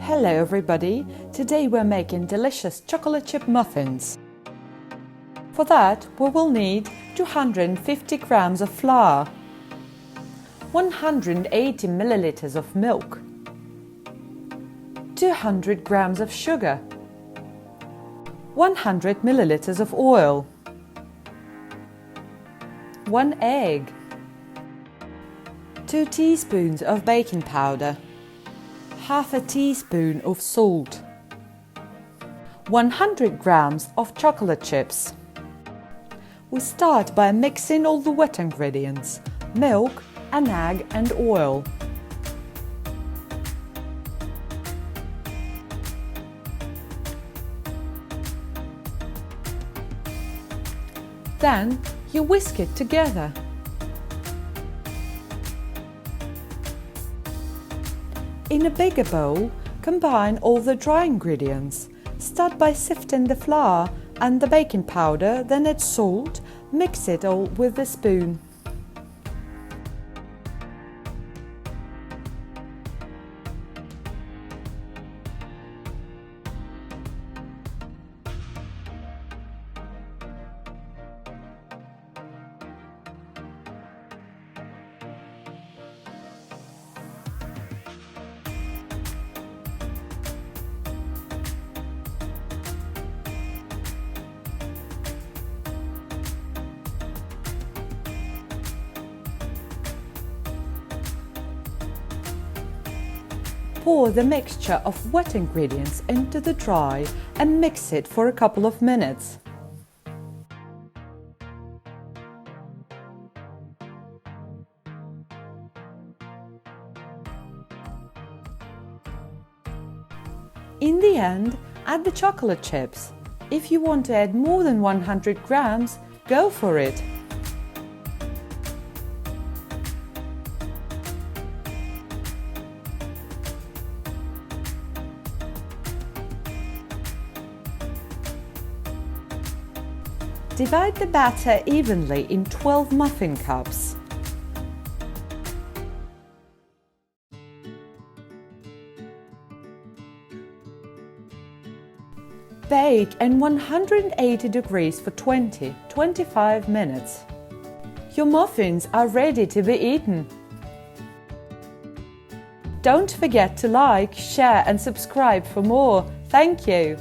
Hello everybody! Today we're making delicious chocolate chip muffins. For that we will need 250 grams of flour, 180 milliliters of milk, 200 grams of sugar, 100 milliliters of oil, 1 egg, 2 teaspoons of baking powder, half a teaspoon of salt, 100 grams of chocolate chips. We start by mixing all the wet ingredients, milk, an egg and oil. Then you whisk it together. In a bigger bowl, combine all the dry ingredients. Start by sifting the flour and the baking powder, then add salt, mix it all with a spoon. Pour the mixture of wet ingredients into the dry and mix it for a couple of minutes. In the end, add the chocolate chips. If you want to add more than 100 grams, go for it. Divide the batter evenly in 12 muffin cups. Bake at 180 degrees for 20–25 minutes. Your muffins are ready to be eaten. Don't forget to like, share and subscribe for more. Thank you!